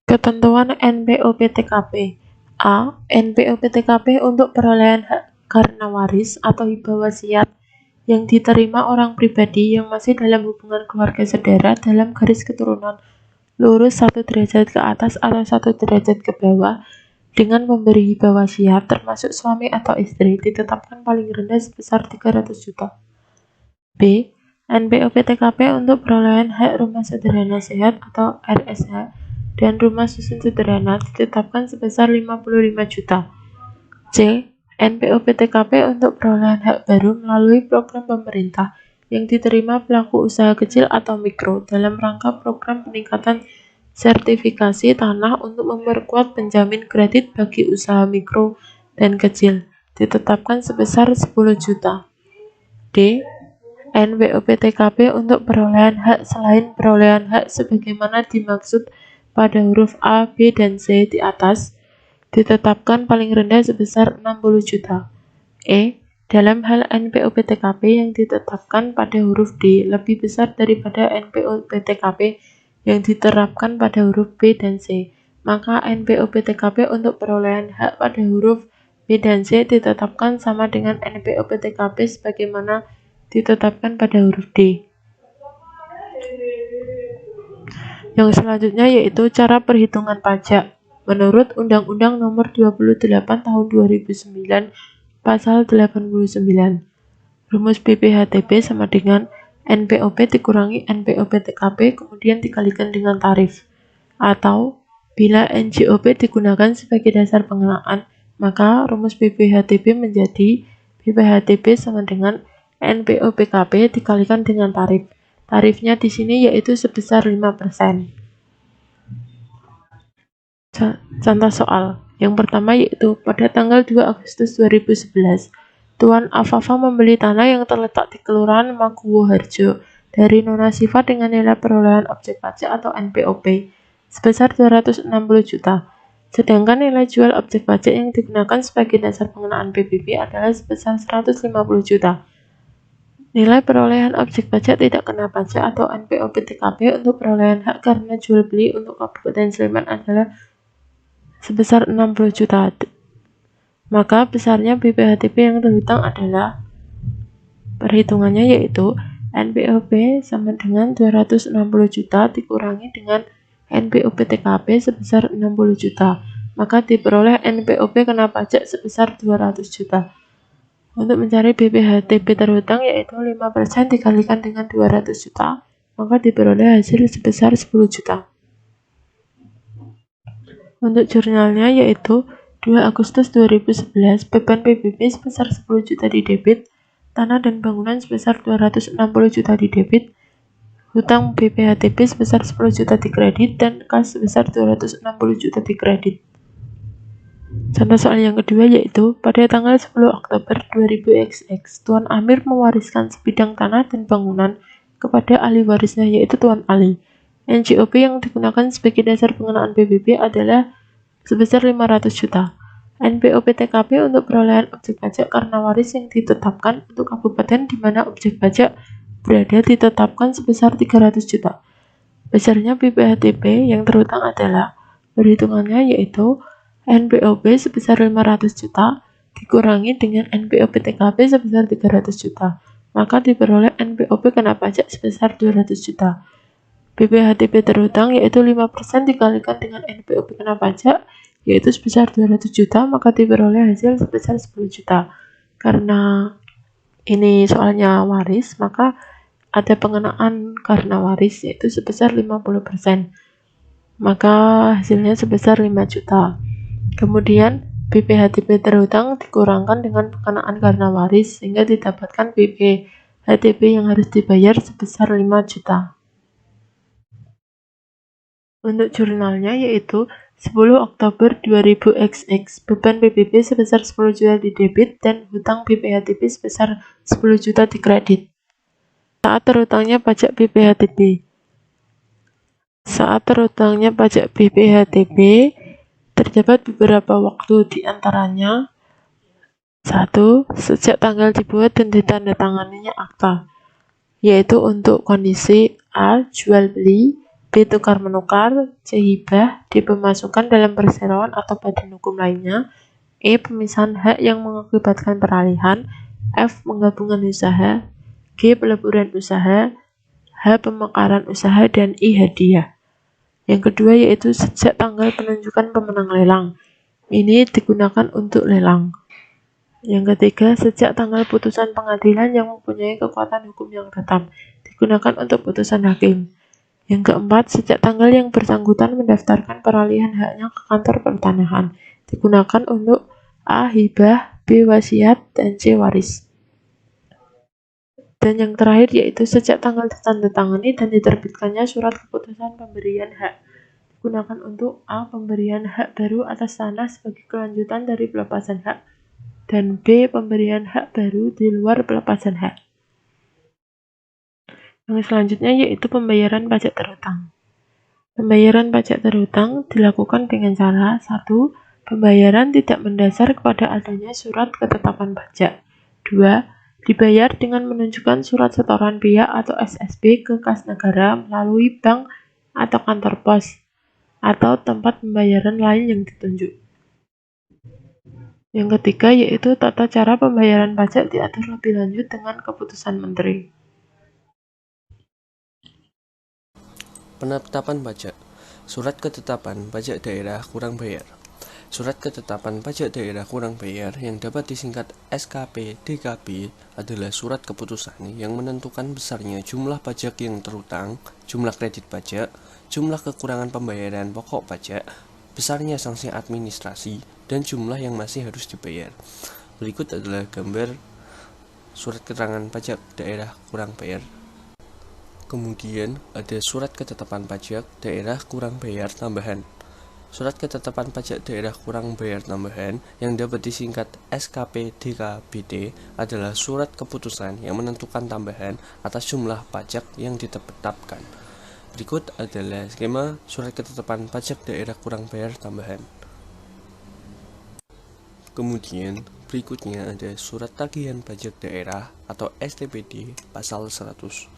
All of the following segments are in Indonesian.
Ketentuan NPOP-TKP. A. NPOP-TKP untuk perolehan hak karena waris atau hibah wasiat yang diterima orang pribadi yang masih dalam hubungan keluarga saudara dalam garis keturunan lurus 1 derajat ke atas atau 1 derajat ke bawah dengan memberi hibah wasiat termasuk suami atau istri ditetapkan paling rendah sebesar 300 juta. B. NPOP-TKP untuk perolehan hak rumah sederhana sehat atau RSH dan rumah susun sederhana ditetapkan sebesar 55 juta. C. NPOP-TKP untuk perolehan hak baru melalui program pemerintah yang diterima pelaku usaha kecil atau mikro dalam rangka program peningkatan sertifikasi tanah untuk memperkuat penjamin kredit bagi usaha mikro dan kecil ditetapkan sebesar 10 juta. D. NPOP-TKP untuk perolehan hak selain perolehan hak sebagaimana dimaksud pada huruf A, B, dan C di atas ditetapkan paling rendah sebesar 60 juta. E. Dalam hal NPOP-TKP yang ditetapkan pada huruf D lebih besar daripada NPOP-TKP yang diterapkan pada huruf B dan C, maka NPOP-TKP untuk perolehan hak pada huruf B dan C ditetapkan sama dengan NPOP-TKP sebagaimana ditetapkan pada huruf D. Yang selanjutnya yaitu cara perhitungan pajak. Menurut Undang-Undang Nomor 28 Tahun 2009 Pasal 89, rumus BPHTB sama dengan NPOP dikurangi NPOP-TKP kemudian dikalikan dengan tarif. Atau bila NJOP digunakan sebagai dasar pengenaan, maka rumus BPHTB menjadi BPHTB sama dengan NPOP-KP dikalikan dengan tarif. Tarifnya di sini yaitu sebesar 5%. Contoh soal. Yang pertama yaitu pada tanggal 2 Agustus 2011, Tuan Afafa membeli tanah yang terletak di Kelurahan Maguwo Harjo dari Nona Siva dengan nilai perolehan objek pajak atau NPOP sebesar 260 juta. Sedangkan nilai jual objek pajak yang digunakan sebagai dasar pengenaan PBB adalah sebesar 150 juta. Nilai perolehan objek pajak tidak kena pajak atau NPOP-TKP untuk perolehan hak karena jual beli untuk Kabupaten Sleman adalah sebesar 60 juta. Maka besarnya BPHTB yang terhutang adalah perhitungannya yaitu NPOP sama dengan 260 juta dikurangi dengan NPOP-TKP sebesar 60 juta. Maka diperoleh NPOP kena pajak sebesar 200 juta. Untuk mencari BPHTB terhutang yaitu 5% dikalikan dengan 200 juta, maka diperoleh hasil sebesar 10 juta. Untuk jurnalnya yaitu 2 Agustus 2011, beban PBB sebesar 10 juta di debit, tanah dan bangunan sebesar 260 juta di debit, hutang BPHTB sebesar 10 juta di kredit, dan kas sebesar 260 juta di kredit. Contoh soal yang kedua yaitu pada tanggal 10 Oktober 2000XX, Tuan Amir mewariskan sebidang tanah dan bangunan kepada ahli warisnya yaitu Tuan Ali. NJOP yang digunakan sebagai dasar pengenaan PBB adalah sebesar 500 juta. NPOP-TKP untuk perolehan objek pajak karena waris yang ditetapkan untuk kabupaten di mana objek pajak berada ditetapkan sebesar 300 juta. Besarnya BPHTB yang terhutang adalah perhitungannya yaitu NPOP sebesar 500 juta dikurangi dengan NPOP-TKP sebesar 300 juta. Maka diperoleh NPOP kena pajak sebesar 200 juta. BPHTB terhutang yaitu 5% dikalikan dengan NPOP kena pajak yaitu sebesar 200 juta, maka diperoleh hasil sebesar 10 juta. Karena ini soalnya waris, maka ada pengenaan karena waris yaitu sebesar 50%. Maka hasilnya sebesar 5 juta. Kemudian BPHTB terhutang dikurangkan dengan pengenaan karena waris sehingga didapatkan BPHTB yang harus dibayar sebesar 5 juta. Untuk jurnalnya yaitu 10 Oktober 2000XX, beban PBB sebesar 10 juta di debit dan hutang BPHTB sebesar 10 juta di kredit. Saat terhutangnya pajak BPHTB. Saat terhutangnya pajak BPHTB terdapat beberapa waktu, di antaranya 1. Sejak tanggal dibuat dan ditandatanganinya akta, yaitu untuk kondisi A. Jual beli, B. Tukar-menukar, C. Hibah, D. Pemasukan dalam perseroan atau badan hukum lainnya, E. Pemisahan hak yang mengakibatkan peralihan, F. Penggabungan usaha, G. Peleburan usaha, H. Pemekaran usaha, dan I. Hadiah. Yang kedua yaitu sejak tanggal penunjukan pemenang lelang. Ini digunakan untuk lelang. Yang ketiga, sejak tanggal putusan pengadilan yang mempunyai kekuatan hukum yang tetap. Digunakan untuk putusan hakim. Yang keempat, sejak tanggal yang bersangkutan mendaftarkan peralihan haknya ke kantor pertanahan. Digunakan untuk A. Hibah, B. Wasiat, dan C. Waris. Dan yang terakhir yaitu sejak tanggal ditandatangani dan diterbitkannya surat keputusan pemberian hak. Digunakan untuk A. Pemberian hak baru atas tanah sebagai kelanjutan dari pelepasan hak, dan B. Pemberian hak baru di luar pelepasan hak. Yang selanjutnya yaitu pembayaran pajak terhutang. Pembayaran pajak terhutang dilakukan dengan cara 1. Pembayaran tidak mendasar kepada adanya surat ketetapan pajak. 2. Dibayar dengan menunjukkan surat setoran pihak atau SSP ke kas negara melalui bank atau kantor pos atau tempat pembayaran lain yang ditunjuk. Yang ketiga yaitu tata cara pembayaran pajak diatur lebih lanjut dengan keputusan menteri. Penetapan pajak. Surat ketetapan pajak daerah kurang bayar. Surat ketetapan pajak daerah kurang bayar yang dapat disingkat SKP DKB adalah surat keputusan yang menentukan besarnya jumlah pajak yang terhutang, jumlah kredit pajak, jumlah kekurangan pembayaran pokok pajak, besarnya sanksi administrasi, dan jumlah yang masih harus dibayar. Berikut adalah gambar surat keterangan pajak daerah kurang bayar. Kemudian ada surat ketetapan pajak daerah kurang bayar tambahan. Surat ketetapan pajak daerah kurang bayar tambahan yang dapat disingkat SKP DKBT adalah surat keputusan yang menentukan tambahan atas jumlah pajak yang ditetapkan. Berikut adalah skema surat ketetapan pajak daerah kurang bayar tambahan. Kemudian berikutnya ada surat tagihan pajak daerah atau STPD pasal 100.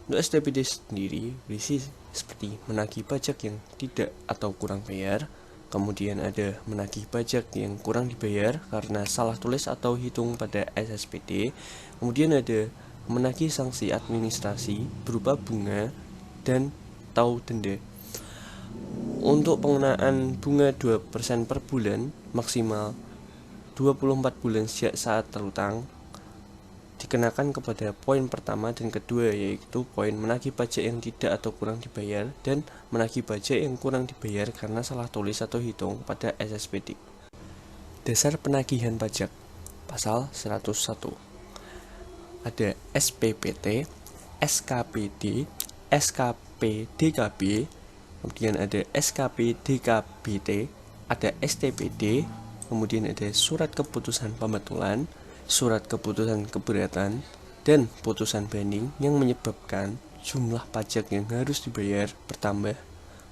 Untuk STPD sendiri berisi seperti menagih pajak yang tidak atau kurang bayar, kemudian ada menagih pajak yang kurang dibayar karena salah tulis atau hitung pada SSPD, kemudian ada menagih sanksi administrasi berupa bunga dan atau denda. Untuk pengenaan bunga 2% per bulan maksimal 24 bulan sejak saat terhutang dikenakan kepada poin pertama dan kedua, yaitu poin menagih pajak yang tidak atau kurang dibayar dan menagih pajak yang kurang dibayar karena salah tulis atau hitung pada SSPD. Dasar penagihan pajak pasal 101. Ada SPPT, SKPD, SKPDKB, kemudian ada SKPDKBT, ada STPD, kemudian ada surat keputusan pembetulan, surat keputusan keberatan, dan putusan banding yang menyebabkan jumlah pajak yang harus dibayar bertambah,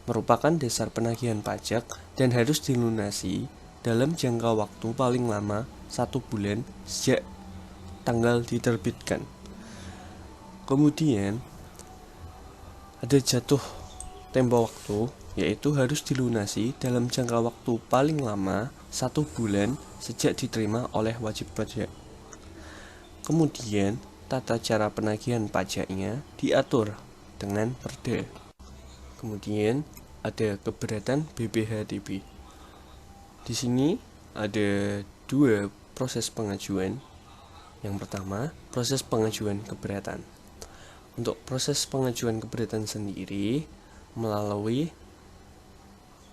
merupakan dasar penagihan pajak dan harus dilunasi dalam jangka waktu paling lama 1 bulan sejak tanggal diterbitkan. Kemudian ada jatuh tempo waktu, yaitu harus dilunasi dalam jangka waktu paling lama 1 bulan sejak diterima oleh wajib pajak. Kemudian, tata cara penagihan pajaknya diatur dengan Perda. Kemudian, ada keberatan BPHDB. Di sini ada 2 proses pengajuan. Yang pertama, proses pengajuan keberatan. Untuk proses pengajuan keberatan sendiri melalui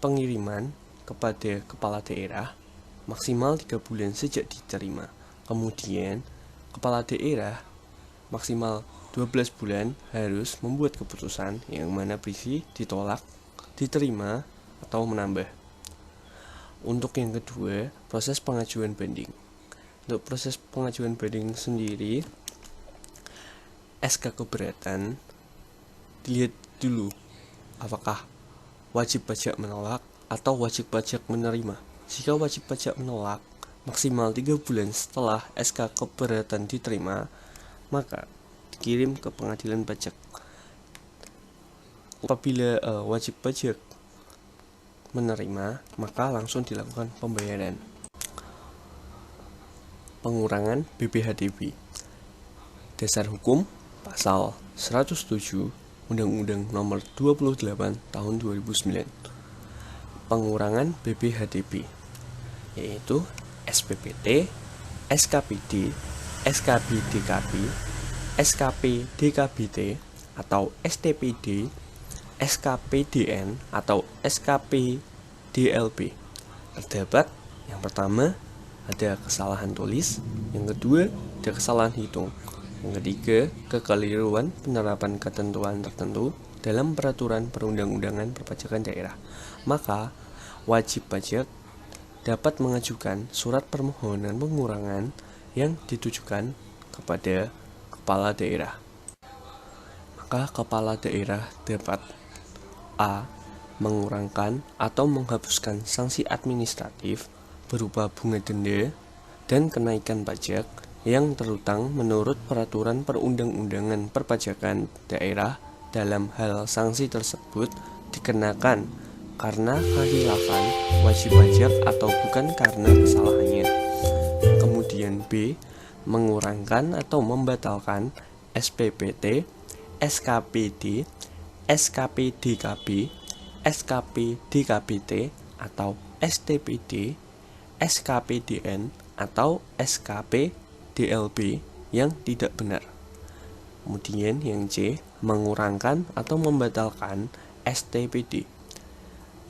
pengiriman kepada kepala daerah maksimal 3 bulan sejak diterima. Kemudian kepala daerah maksimal 12 bulan harus membuat keputusan yang mana berisi ditolak, diterima, atau menambah. Untuk yang kedua, proses pengajuan banding. Untuk proses pengajuan banding sendiri, SK keberatan dilihat dulu apakah wajib pajak menolak atau wajib pajak menerima. Jika wajib pajak menolak, maksimal 3 bulan setelah SK keberatan diterima, maka dikirim ke pengadilan pajak. Apabila wajib pajak menerima, maka langsung dilakukan pembayaran. Pengurangan BPHTB. Dasar hukum pasal 107 Undang-Undang Nomor 28 Tahun 2009. Pengurangan BPHTB yaitu SPPT, SKPD, SKPDKB, SKPDKBT atau STPD, SKPDN atau SKPDLB. Terdapat yang pertama ada kesalahan tulis, yang kedua ada kesalahan hitung, yang ketiga kekeliruan penerapan ketentuan tertentu dalam peraturan perundang-undangan perpajakan daerah. Maka wajib pajak dapat mengajukan surat permohonan pengurangan yang ditujukan kepada kepala daerah. Maka kepala daerah dapat A. Mengurangkan atau menghapuskan sanksi administratif berupa bunga denda dan kenaikan pajak yang terutang menurut peraturan perundang-undangan perpajakan daerah. Dalam hal sanksi tersebut dikenakan karena kekhilafan wajib pajak atau bukan karena kesalahannya. Kemudian B. Mengurangkan atau membatalkan SPPT, SKPD, SKPDKB, SKPDKBT atau STPD, SKPDN atau SKPDLB yang tidak benar. Kemudian yang C, mengurangkan atau membatalkan STPD.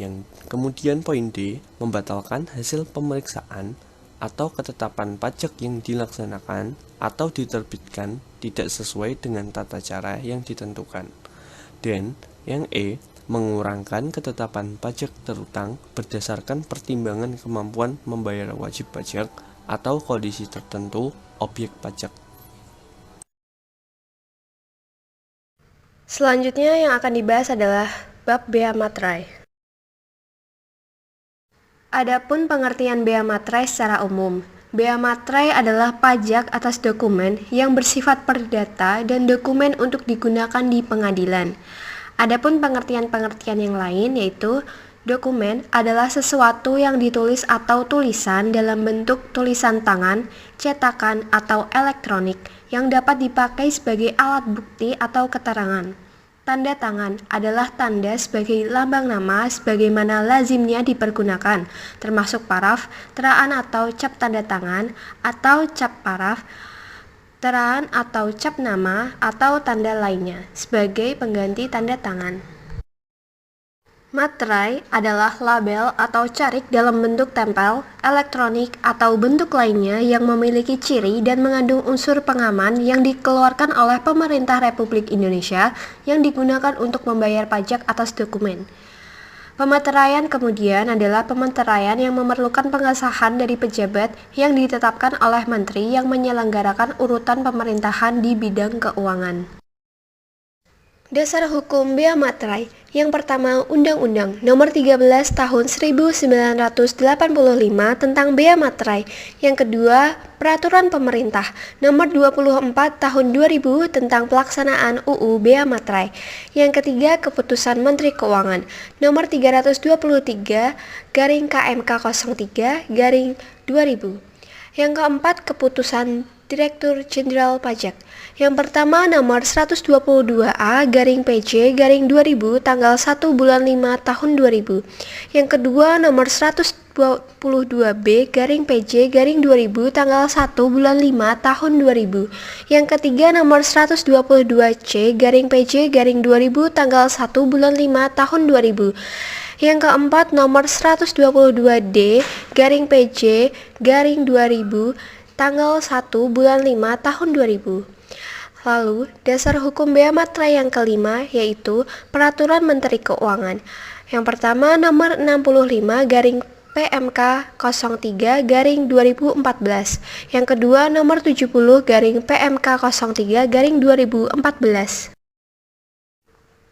Yang kemudian poin D, membatalkan hasil pemeriksaan atau ketetapan pajak yang dilaksanakan atau diterbitkan tidak sesuai dengan tata cara yang ditentukan. Dan yang E, mengurangkan ketetapan pajak terutang berdasarkan pertimbangan kemampuan membayar wajib pajak atau kondisi tertentu objek pajak. Selanjutnya yang akan dibahas adalah bab bea materai. Adapun pengertian bea materai secara umum. Bea materai adalah pajak atas dokumen yang bersifat perdata dan dokumen untuk digunakan di pengadilan. Adapun pengertian-pengertian yang lain yaitu dokumen adalah sesuatu yang ditulis atau tulisan dalam bentuk tulisan tangan, cetakan, atau elektronik yang dapat dipakai sebagai alat bukti atau keterangan. Tanda tangan adalah tanda sebagai lambang nama sebagaimana lazimnya dipergunakan, termasuk paraf, teraan atau cap tanda tangan, atau cap paraf, teraan atau cap nama, atau tanda lainnya, sebagai pengganti tanda tangan. Materai adalah label atau carik dalam bentuk tempel, elektronik, atau bentuk lainnya yang memiliki ciri dan mengandung unsur pengaman yang dikeluarkan oleh pemerintah Republik Indonesia yang digunakan untuk membayar pajak atas dokumen. Pemateraian kemudian adalah pemateraian yang memerlukan pengesahan dari pejabat yang ditetapkan oleh menteri yang menyelenggarakan urutan pemerintahan di bidang keuangan. Dasar hukum bea materai. Yang pertama, Undang-Undang Nomor 13 Tahun 1985 tentang bea materai. Yang kedua, Peraturan Pemerintah Nomor 24 Tahun 2000 tentang pelaksanaan UU Bea Materai. Yang ketiga, Keputusan Menteri Keuangan Nomor 323/KMK03/2000. Yang keempat, Keputusan Direktur Jenderal Pajak. Yang pertama nomor 122A/PJ/2000 tanggal 1 bulan 5 tahun 2000. Yang kedua nomor 122B/PJ/2000 tanggal 1 bulan 5 tahun 2000. Yang ketiga nomor 122C/PJ/2000 tanggal 1 bulan 5 tahun 2000. Yang keempat nomor 122D/PJ/2000 tanggal 1 bulan 5 tahun 2000. Lalu, dasar hukum bea materai yang kelima yaitu Peraturan Menteri Keuangan. Yang pertama nomor 65/PMK03/2014. Yang kedua nomor 70/PMK03/2014.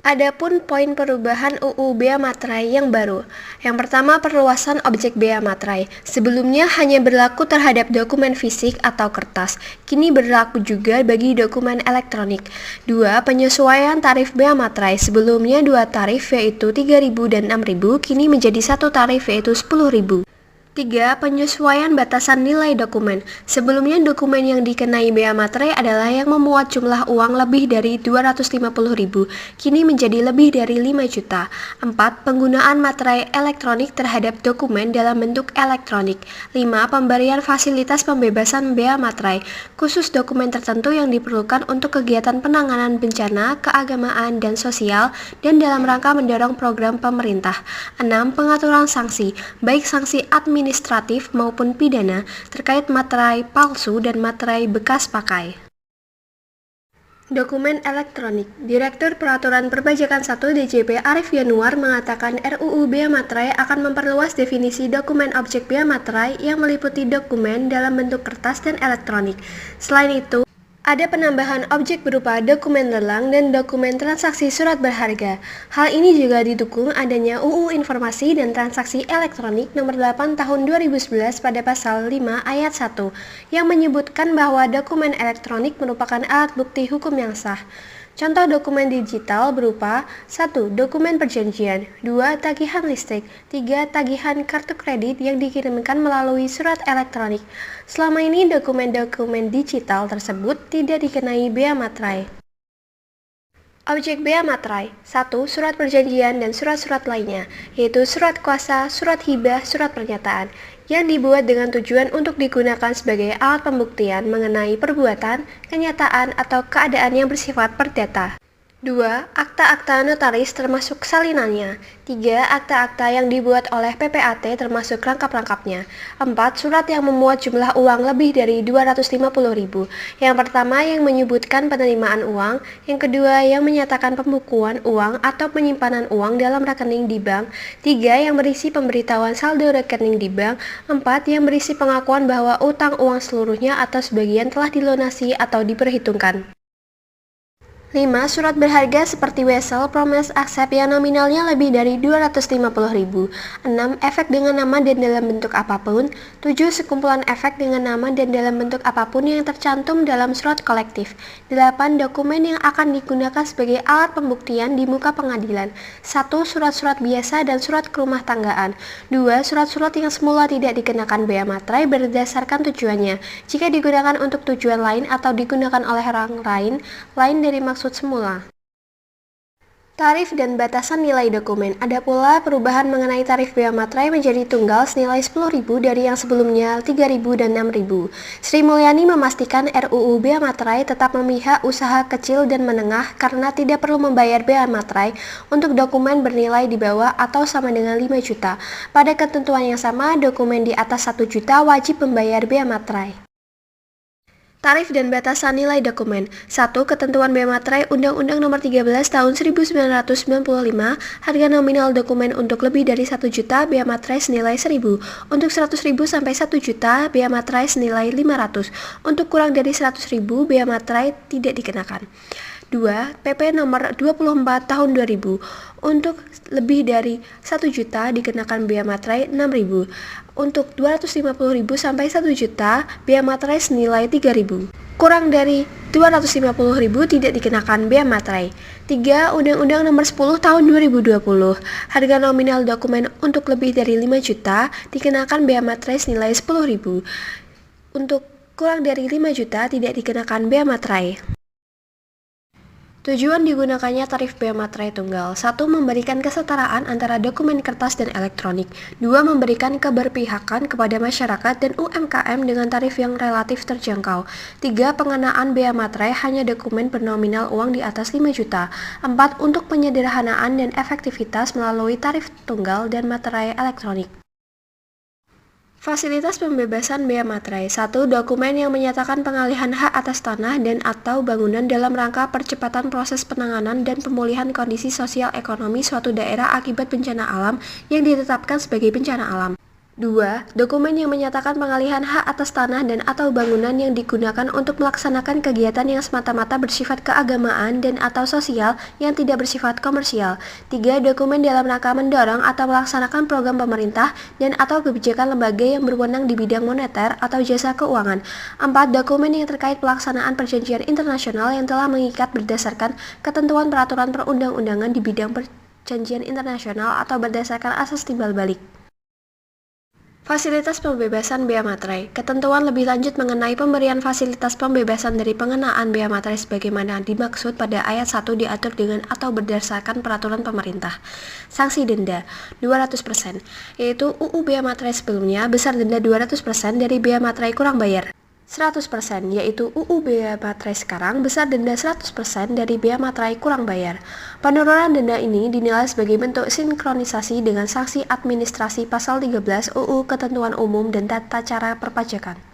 Adapun poin perubahan UU Bea Materai yang baru. Yang pertama, perluasan objek bea materai. Sebelumnya hanya berlaku terhadap dokumen fisik atau kertas, kini berlaku juga bagi dokumen elektronik. 2. Penyesuaian tarif bea materai. Sebelumnya 2 tarif yaitu 3.000 dan 6.000, kini menjadi 1 tarif yaitu 10.000. 3. Penyesuaian batasan nilai dokumen. Sebelumnya dokumen yang dikenai bea materai adalah yang memuat jumlah uang lebih dari 250.000, kini menjadi lebih dari 5 juta. 4. Penggunaan materai elektronik terhadap dokumen dalam bentuk elektronik. 5. Pemberian fasilitas pembebasan bea materai, khusus dokumen tertentu yang diperlukan untuk kegiatan penanganan bencana, keagamaan, dan sosial, dan dalam rangka mendorong program pemerintah. 6. Pengaturan sanksi, baik sanksi administratif maupun pidana terkait materai palsu dan materai bekas pakai. Dokumen elektronik. Direktur Peraturan Perpajakan 1 DJP Arif Yanuar mengatakan RUU Bea Materai akan memperluas definisi dokumen objek bea materai yang meliputi dokumen dalam bentuk kertas dan elektronik. Selain itu, ada penambahan objek berupa dokumen lelang dan dokumen transaksi surat berharga. Hal ini juga didukung adanya UU Informasi dan Transaksi Elektronik Nomor 8 Tahun 2011 pada pasal 5 ayat 1 yang menyebutkan bahwa dokumen elektronik merupakan alat bukti hukum yang sah. Contoh dokumen digital berupa 1. Dokumen perjanjian, 2. Tagihan listrik, 3. Tagihan kartu kredit yang dikirimkan melalui surat elektronik. Selama ini dokumen-dokumen digital tersebut tidak dikenai bea materai. Objek bea materai. 1. Surat perjanjian dan surat-surat lainnya, yaitu surat kuasa, surat hibah, surat pernyataan, yang dibuat dengan tujuan untuk digunakan sebagai alat pembuktian mengenai perbuatan, kenyataan, atau keadaan yang bersifat perdata. 2. Akta-akta notaris termasuk salinannya. 3. Akta-akta yang dibuat oleh PPAT termasuk rangkap-rangkapnya. 4. Surat yang memuat jumlah uang lebih dari 250.000. Yang pertama yang menyebutkan penerimaan uang, yang kedua yang menyatakan pembukuan uang atau penyimpanan uang dalam rekening di bank, 3. Yang berisi pemberitahuan saldo rekening di bank, 4. Yang berisi pengakuan bahwa utang uang seluruhnya atau sebagian telah dilunasi atau diperhitungkan. 5. Surat berharga seperti wesel, promise, accept yang nominalnya lebih dari 250.000. 6. Efek dengan nama dan dalam bentuk apapun. 7. Sekumpulan efek dengan nama dan dalam bentuk apapun yang tercantum dalam surat kolektif. 8. Dokumen yang akan digunakan sebagai alat pembuktian di muka pengadilan. 1. Surat-surat biasa dan surat kerumah tanggaan. 2. Surat-surat yang semula tidak dikenakan bea materai berdasarkan tujuannya, jika digunakan untuk tujuan lain atau digunakan oleh orang lain dari maksud semula. Tarif dan batasan nilai dokumen. Ada pula perubahan mengenai tarif bea materai menjadi tunggal senilai 10.000 dari yang sebelumnya 3.000 dan 6.000. Sri Mulyani memastikan RUU Bea Materai tetap memihak usaha kecil dan menengah karena tidak perlu membayar bea materai untuk dokumen bernilai di bawah atau sama dengan 5 juta. Pada ketentuan yang sama, dokumen di atas 1 juta wajib membayar bea materai. Tarif dan batasan nilai dokumen. 1. Ketentuan bea materai Undang-Undang Nomor 13 Tahun 1995, harga nominal dokumen untuk lebih dari 1 juta bea materai senilai 1.000, untuk 100.000 sampai 1 juta bea materai senilai 500, untuk kurang dari 100.000 bea materai tidak dikenakan. 2. PP Nomor 24 Tahun 2000, untuk lebih dari 1 juta dikenakan bea materai 6.000, untuk 250.000 sampai 1 juta bea materai senilai 3.000. Kurang dari 250.000 tidak dikenakan bea materai. 3. Undang-Undang Nomor 10 Tahun 2020, harga nominal dokumen untuk lebih dari 5 juta dikenakan bea materai senilai 10.000. Untuk kurang dari 5 juta tidak dikenakan bea materai. Tujuan digunakannya tarif bea materai tunggal. 1. Memberikan kesetaraan antara dokumen kertas dan elektronik. 2. Memberikan keberpihakan kepada masyarakat dan UMKM dengan tarif yang relatif terjangkau. 3. Pengenaan bea materai hanya dokumen bernominal uang di atas 5 juta. 4. Untuk penyederhanaan dan efektivitas melalui tarif tunggal dan materai elektronik. Fasilitas pembebasan bea materai. 1. Dokumen yang menyatakan pengalihan hak atas tanah dan atau bangunan dalam rangka percepatan proses penanganan dan pemulihan kondisi sosial ekonomi suatu daerah akibat bencana alam yang ditetapkan sebagai bencana alam. 2. Dokumen yang menyatakan pengalihan hak atas tanah dan atau bangunan yang digunakan untuk melaksanakan kegiatan yang semata-mata bersifat keagamaan dan atau sosial yang tidak bersifat komersial. 3. Dokumen dalam rangka mendorong atau melaksanakan program pemerintah dan atau kebijakan lembaga yang berwenang di bidang moneter atau jasa keuangan. 4. Dokumen yang terkait pelaksanaan perjanjian internasional yang telah mengikat berdasarkan ketentuan peraturan perundang-undangan di bidang perjanjian internasional atau berdasarkan asas timbal balik. Fasilitas pembebasan bea materai. Ketentuan lebih lanjut mengenai pemberian fasilitas pembebasan dari pengenaan bea materai sebagaimana dimaksud pada ayat 1 diatur dengan atau berdasarkan peraturan pemerintah. Sanksi denda 200%, yaitu UU bea materai sebelumnya besar denda 200% dari bea materai kurang bayar. 100%, yaitu UU bea materai sekarang besar denda 100% dari bea materai kurang bayar. Penurunan denda ini dinilai sebagai bentuk sinkronisasi dengan sanksi administrasi pasal 13 UU Ketentuan Umum dan Tata Cara Perpajakan.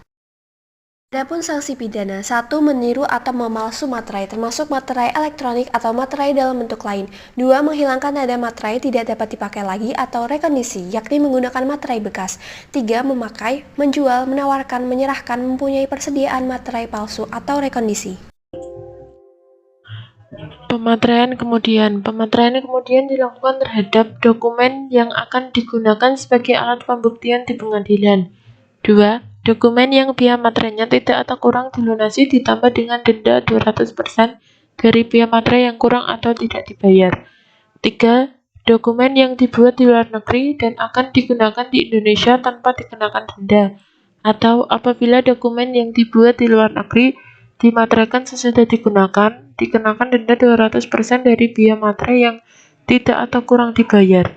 Adapun sanksi pidana, 1. Meniru atau memalsu materai, termasuk materai elektronik atau materai dalam bentuk lain. 2. Menghilangkan nada materai tidak dapat dipakai lagi atau rekondisi, yakni menggunakan materai bekas. 3. Memakai, menjual, menawarkan, menyerahkan, mempunyai persediaan materai palsu atau rekondisi. Pemateraian kemudian dilakukan terhadap dokumen yang akan digunakan sebagai alat pembuktian di pengadilan. 2. Dokumen yang bea materainya tidak atau kurang dilunasi ditambah dengan denda 200% dari bea materai yang kurang atau tidak dibayar. 3. Dokumen yang dibuat di luar negeri dan akan digunakan di Indonesia tanpa dikenakan denda, atau apabila dokumen yang dibuat di luar negeri dimateraikan sesudah digunakan, dikenakan denda 200% dari bea materai yang tidak atau kurang dibayar.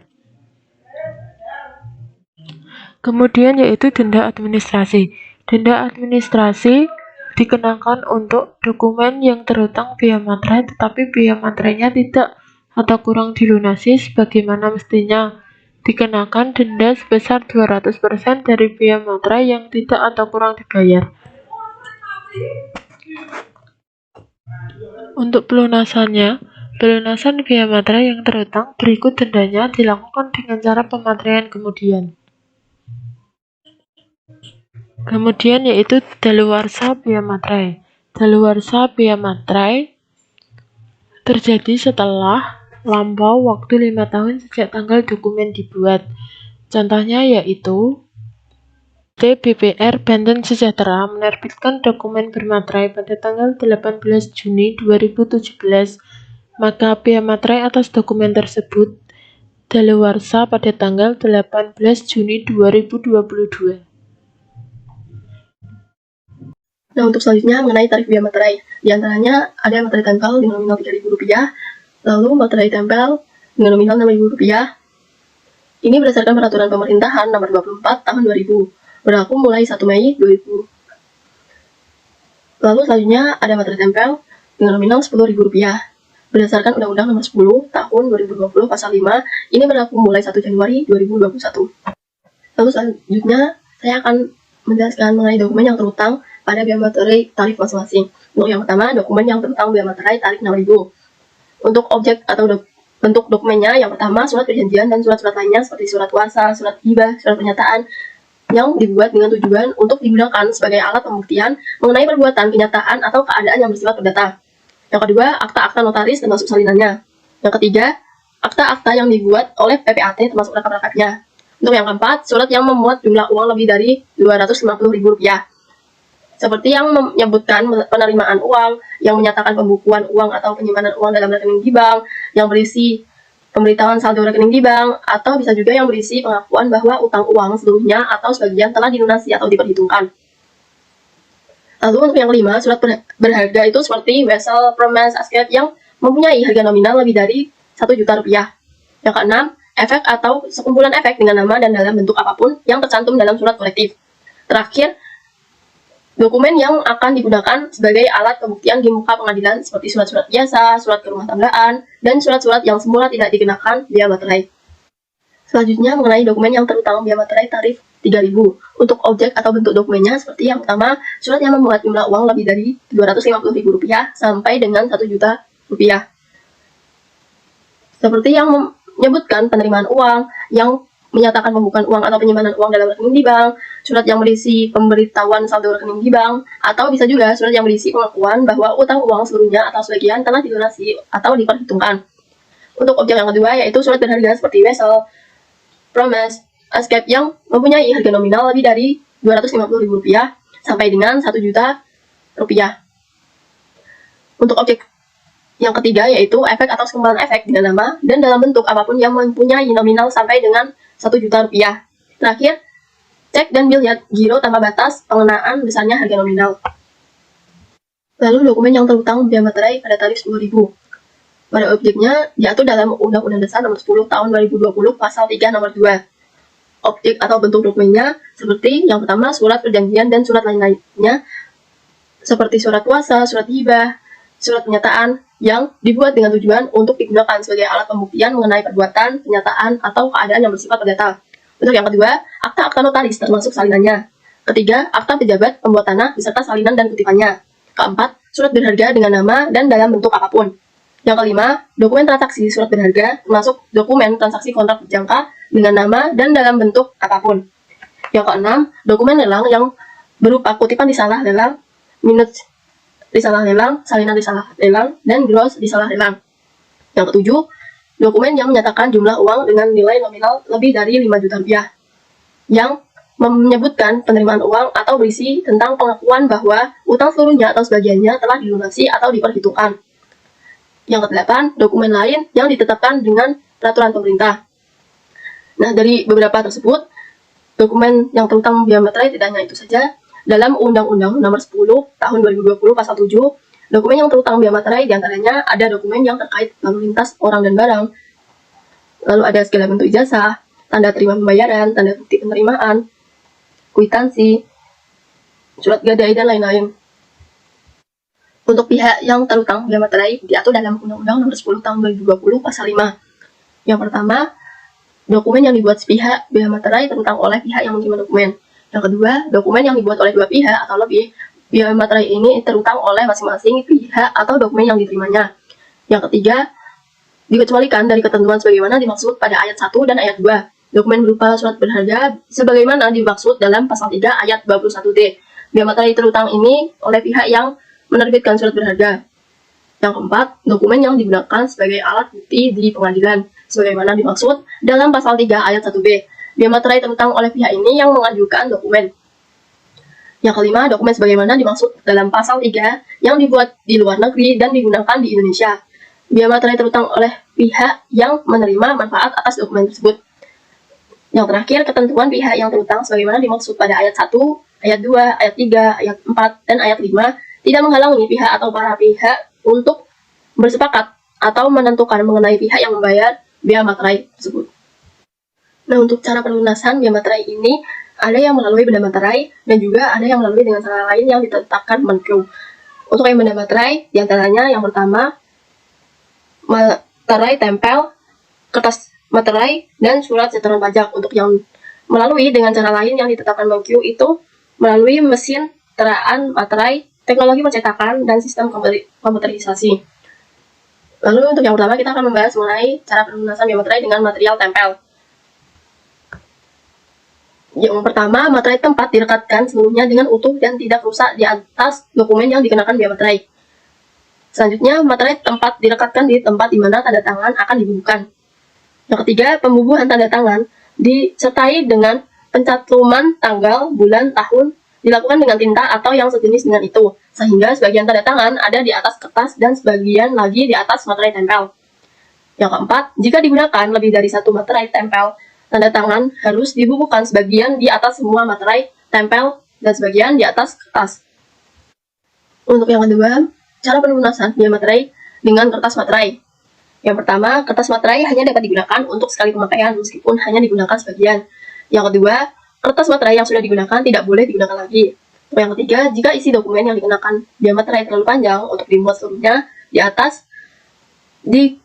Kemudian yaitu denda administrasi. Denda administrasi dikenakan untuk dokumen yang terutang bea materai tetapi bea materainya tidak atau kurang dilunasi sebagaimana mestinya. Dikenakan denda sebesar 200% dari bea materai yang tidak atau kurang dibayar. Untuk pelunasan bea materai yang terutang berikut dendanya dilakukan dengan cara pemateraian kemudian. Kemudian yaitu daluarsa bea materai. Daluarsa bea materai terjadi setelah lampau waktu 5 tahun sejak tanggal dokumen dibuat. Contohnya yaitu TBPR Banten Sejahtera menerbitkan dokumen bermaterai pada tanggal 18 Juni 2017, maka bea materai atas dokumen tersebut daluarsa pada tanggal 18 Juni 2022. Nah, untuk selanjutnya mengenai tarif bea materai. Di antaranya ada materai tempel dengan nominal Rp3.000, lalu materai tempel dengan nominal Rp6.000. Ini berdasarkan peraturan pemerintahan nomor 24 tahun 2000, berlaku mulai 1 Mei 2000. Lalu selanjutnya ada materai tempel dengan nominal Rp10.000, berdasarkan Undang-Undang nomor 10 tahun 2020 pasal 5, ini berlaku mulai 1 Januari 2021. Lalu selanjutnya saya akan menjelaskan mengenai dokumen yang terutang pada bea materai tarif masing-masing. Untuk yang pertama, dokumen yang terutang bea materai tarif Rp6.000. Untuk objek atau bentuk dokumennya, yang pertama surat perjanjian dan surat-surat lainnya seperti surat kuasa, surat hibah, surat pernyataan yang dibuat dengan tujuan untuk digunakan sebagai alat pembuktian mengenai perbuatan, kenyataan, atau keadaan yang bersifat perdata. Yang kedua, akta-akta notaris termasuk salinannya. Yang ketiga, akta-akta yang dibuat oleh PPAT termasuk rekap-rekapnya. Untuk yang keempat, surat yang memuat jumlah uang lebih dari Rp250.000. Seperti yang menyebutkan penerimaan uang, yang menyatakan pembukuan uang atau penyimpanan uang dalam rekening di bank, yang berisi pemberitahuan saldo rekening di bank, atau bisa juga yang berisi pengakuan bahwa utang uang seluruhnya atau sebagian telah dilunasi atau diperhitungkan. Lalu untuk yang kelima, surat berharga itu seperti vessel, promise, asset yang mempunyai harga nominal lebih dari Rp1.000.000. Yang keenam, efek atau sekumpulan efek dengan nama dan dalam bentuk apapun yang tercantum dalam surat kolektif. Terakhir, dokumen yang akan digunakan sebagai alat pembuktian di muka pengadilan seperti surat-surat biasa, surat kerumah tanggaan, dan surat-surat yang semula tidak dikenakan bea materai. Selanjutnya mengenai dokumen yang terutang bea materai tarif Rp3.000. Untuk objek atau bentuk dokumennya seperti yang pertama, surat yang memuat jumlah uang lebih dari Rp250.000 sampai dengan Rp1.000.000. Seperti yang menyebutkan penerimaan uang, yang menyatakan pembukaan uang atau penyimpanan uang dalam rekening di bank, surat yang berisi pemberitahuan saldo rekening di bank, atau bisa juga surat yang berisi pengakuan bahwa utang uang seluruhnya atau sebagian telah dilunasi atau diperhitungkan. Untuk objek yang kedua yaitu surat berharga seperti wesel, promise, escape yang mempunyai harga nominal lebih dari Rp250.000 sampai dengan Rp1.000.000. Untuk objek yang ketiga yaitu efek atau sekumpulan efek dengan nama dan dalam bentuk apapun yang mempunyai nominal sampai dengan Rp1.000.000. Terakhir, cek dan biljet giro tanpa batas pengenaan besarnya harga nominal. Lalu dokumen yang terutang biaya materai pada tarif 10.000. Pada objeknya diatur dalam Undang-Undang Dasar Nomor 10 Tahun 2020 Pasal 3 Nomor 2. Objek atau bentuk dokumennya seperti yang pertama surat perjanjian dan surat lain-lainnya seperti surat kuasa, surat hibah, surat pernyataan yang dibuat dengan tujuan untuk digunakan sebagai alat pembuktian mengenai perbuatan, pernyataan, atau keadaan yang bersifat perdata. Untuk yang kedua, akta-akta notaris termasuk salinannya. Ketiga, akta pejabat, pembuat tanah, beserta salinan dan kutipannya. Keempat, surat berharga dengan nama dan dalam bentuk apapun. Yang kelima, dokumen transaksi surat berharga termasuk dokumen transaksi kontrak berjangka dengan nama dan dalam bentuk apapun. Yang keenam, dokumen lelang yang berupa kutipan risalah lelang, minutes risalah lelang, salinan risalah lelang, dan gross risalah lelang. Yang ketujuh, dokumen yang menyatakan jumlah uang dengan nilai nominal lebih dari Rp5 juta yang menyebutkan penerimaan uang atau berisi tentang pengakuan bahwa utang seluruhnya atau sebagiannya telah dilunasi atau diperhitungkan. Yang kedelapan, dokumen lain yang ditetapkan dengan peraturan pemerintah. Nah, dari beberapa tersebut, dokumen yang terutang biaya materai tidak hanya itu saja. Dalam Undang-Undang Nomor 10 Tahun 2020 Pasal 7, dokumen yang terutang biaya materai diantaranya ada dokumen yang terkait lalu lintas orang dan barang, lalu ada segala bentuk ijazah, tanda terima pembayaran, tanda bukti penerimaan, kwitansi, surat gadai, dan lain-lain. Untuk pihak yang terutang biaya materai diatur dalam Undang-Undang Nomor 10 Tahun 2020 Pasal 5. Yang pertama, dokumen yang dibuat sepihak biaya materai terutang oleh pihak yang menerima dokumen. Yang kedua, dokumen yang dibuat oleh dua pihak atau lebih, biaya materai ini terutang oleh masing-masing pihak atau dokumen yang diterimanya. Yang ketiga, dikecualikan dari ketentuan sebagaimana dimaksud pada ayat 1 dan ayat 2. Dokumen berupa surat berharga sebagaimana dimaksud dalam pasal 3 ayat 21D. Biaya materai terutang ini oleh pihak yang menerbitkan surat berharga. Yang keempat, dokumen yang digunakan sebagai alat bukti di pengadilan sebagaimana dimaksud dalam pasal 3 ayat 1B. Biaya materai terutang oleh pihak ini yang mengajukan dokumen. Yang kelima, dokumen sebagaimana dimaksud dalam pasal 3 yang dibuat di luar negeri dan digunakan di Indonesia. Biaya materai terutang oleh pihak yang menerima manfaat atas dokumen tersebut. Yang terakhir, ketentuan pihak yang terutang sebagaimana dimaksud pada ayat 1, ayat 2, ayat 3, ayat 4, dan ayat 5 tidak menghalangi pihak atau para pihak untuk bersepakat atau menentukan mengenai pihak yang membayar biaya materai tersebut. Nah, untuk cara pelunasan biaya materai ini, ada yang melalui benda materai dan juga ada yang melalui dengan cara lain yang ditetapkan Menkeu. Untuk yang benda materai, diantaranya yang pertama, materai tempel, kertas materai, dan surat setoran pajak. Untuk yang melalui dengan cara lain yang ditetapkan Menkeu itu melalui mesin teraan materai, teknologi percetakan, dan sistem komputerisasi. Lalu untuk yang pertama kita akan membahas mengenai cara pelunasan biaya materai dengan material tempel. Yang pertama, materai tempat direkatkan seluruhnya dengan utuh dan tidak rusak di atas dokumen yang dikenakan biaya materai. Selanjutnya, materai tempat direkatkan di tempat di mana tanda tangan akan dibubuhkan. Yang ketiga, pembubuhan tanda tangan disertai dengan pencatluman tanggal, bulan, tahun dilakukan dengan tinta atau yang sejenis dengan itu, sehingga sebagian tanda tangan ada di atas kertas dan sebagian lagi di atas materai tempel. Yang keempat, jika digunakan lebih dari satu materai tempel, tanda tangan harus dibubuhkan sebagian di atas semua materai tempel dan sebagian di atas kertas. Untuk yang kedua, cara pelunasan biaya materai dengan kertas materai. Yang pertama, kertas materai hanya dapat digunakan untuk sekali pemakaian meskipun hanya digunakan sebagian. Yang kedua, kertas materai yang sudah digunakan tidak boleh digunakan lagi. Untuk yang ketiga, jika isi dokumen yang dikenakan biaya materai terlalu panjang untuk dimuat seluruhnya di atas di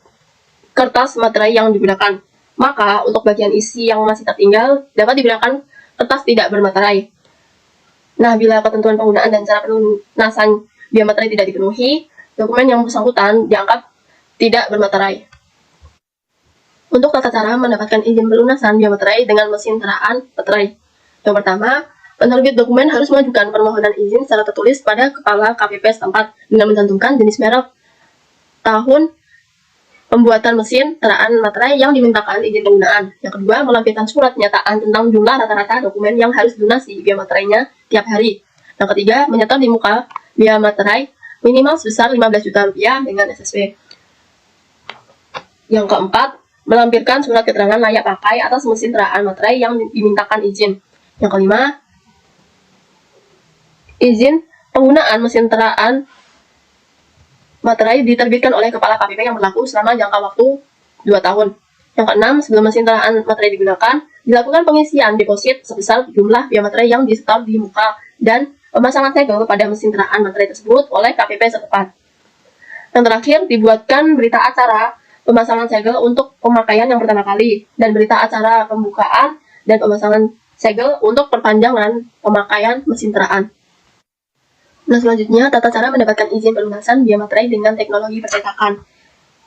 kertas materai yang digunakan, maka untuk bagian isi yang masih tertinggal dapat digunakan kertas tidak bermaterai. Nah, bila ketentuan penggunaan dan cara pelunasan biaya materai tidak dipenuhi, dokumen yang bersangkutan dianggap tidak bermaterai. Untuk tata cara mendapatkan izin pelunasan biaya materai dengan mesin teraan materai. Yang pertama, penerbit dokumen harus mengajukan permohonan izin secara tertulis pada kepala KPP setempat dengan mencantumkan jenis merek, tahun pembuatan mesin teraan materai yang dimintakan izin penggunaan. Yang kedua, melampirkan surat nyataan tentang jumlah rata-rata dokumen yang harus dilunasi biaya materainya tiap hari. Yang ketiga, menyetor di muka biaya materai minimal sebesar 15 juta rupiah dengan SSP. Yang keempat, melampirkan surat keterangan layak pakai atas mesin teraan materai yang dimintakan izin. Yang kelima, izin penggunaan mesin teraan materai diterbitkan oleh Kepala KPP yang berlaku selama jangka waktu 2 tahun. Yang keenam, sebelum mesin teraan materai digunakan, dilakukan pengisian deposit sebesar jumlah biaya materai yang disetor di muka dan pemasangan segel pada mesin teraan materai tersebut oleh KPP setempat. Yang terakhir, dibuatkan berita acara pemasangan segel untuk pemakaian yang pertama kali, dan berita acara pembukaan dan pemasangan segel untuk perpanjangan pemakaian mesin teraan. Nah, selanjutnya, tata cara mendapatkan izin pelunasan biaya materai dengan teknologi percetakan.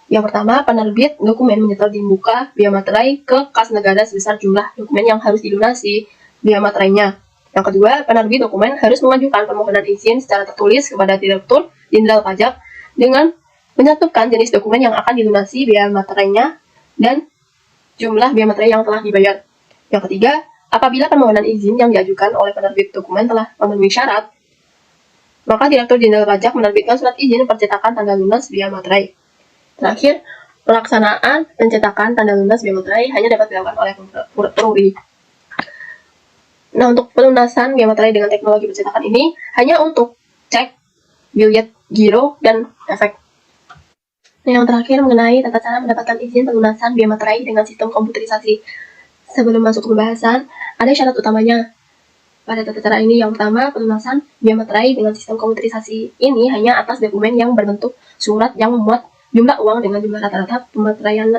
Yang pertama, penerbit dokumen menyetor di muka biaya materai ke kas negara sebesar jumlah dokumen yang harus dilunasi biaya materainya. Yang kedua, penerbit dokumen harus mengajukan permohonan izin secara tertulis kepada Direktur Jenderal Pajak dengan mencantumkan jenis dokumen yang akan dilunasi biaya materainya dan jumlah biaya materai yang telah dibayar. Yang ketiga, apabila permohonan izin yang diajukan oleh penerbit dokumen telah memenuhi syarat, maka Direktur Jenderal Pajak menerbitkan surat izin percetakan tanda lunas biaya materai. Terakhir, pelaksanaan pencetakan tanda lunas biaya materai hanya dapat dilakukan oleh peruri. Nah, untuk pelunasan biaya materai dengan teknologi percetakan ini hanya untuk cek, bilet, giro, dan efek. Nah, yang terakhir mengenai tata cara mendapatkan izin pelunasan biaya materai dengan sistem komputerisasi. Sebelum masuk ke pembahasan, ada syarat utamanya pada tata cara ini. Yang pertama, pelunasan biaya materai dengan sistem komputerisasi ini hanya atas dokumen yang berbentuk surat yang memuat jumlah uang dengan jumlah rata-rata pemateraian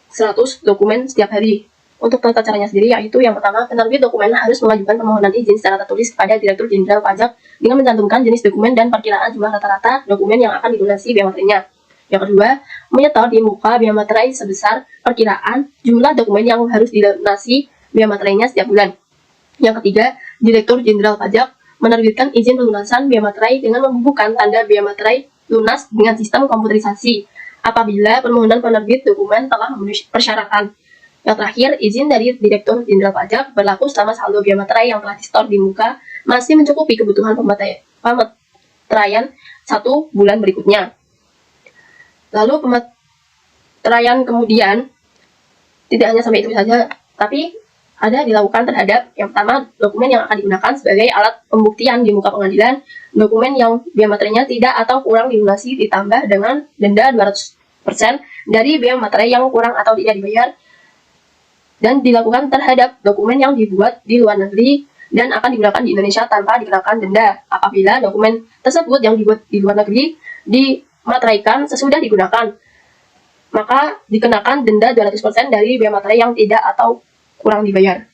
100 dokumen setiap hari. Untuk tata caranya sendiri yaitu yang pertama, penerbit dokumen harus mengajukan permohonan izin secara tertulis kepada Direktur Jenderal Pajak dengan mencantumkan jenis dokumen dan perkiraan jumlah rata-rata dokumen yang akan dilunasi biaya materainya. Yang kedua, menyetor di muka biaya materai sebesar perkiraan jumlah dokumen yang harus dilunasi biaya materainya setiap bulan. Yang ketiga, Direktur Jenderal Pajak menerbitkan izin pelunasan biaya materai dengan membubuhkan tanda biaya materai lunas dengan sistem komputerisasi apabila permohonan penerbit dokumen telah memenuhi persyaratan. Yang terakhir, izin dari Direktur Jenderal Pajak berlaku selama saldo biaya materai yang telah disetor di muka masih mencukupi kebutuhan pemeteraian 1 bulan berikutnya. Lalu pemeteraian kemudian tidak hanya sampai itu saja, tapi ada dilakukan terhadap yang pertama, dokumen yang akan digunakan sebagai alat pembuktian di muka pengadilan, dokumen yang biaya materainya tidak atau kurang dilunasi ditambah dengan denda 200% dari biaya materai yang kurang atau tidak dibayar, dan dilakukan terhadap dokumen yang dibuat di luar negeri dan akan digunakan di Indonesia tanpa dikenakan denda apabila dokumen tersebut yang dibuat di luar negeri dimateraikan sesudah digunakan, maka dikenakan denda 200% dari biaya materai yang tidak atau kurang dibayar.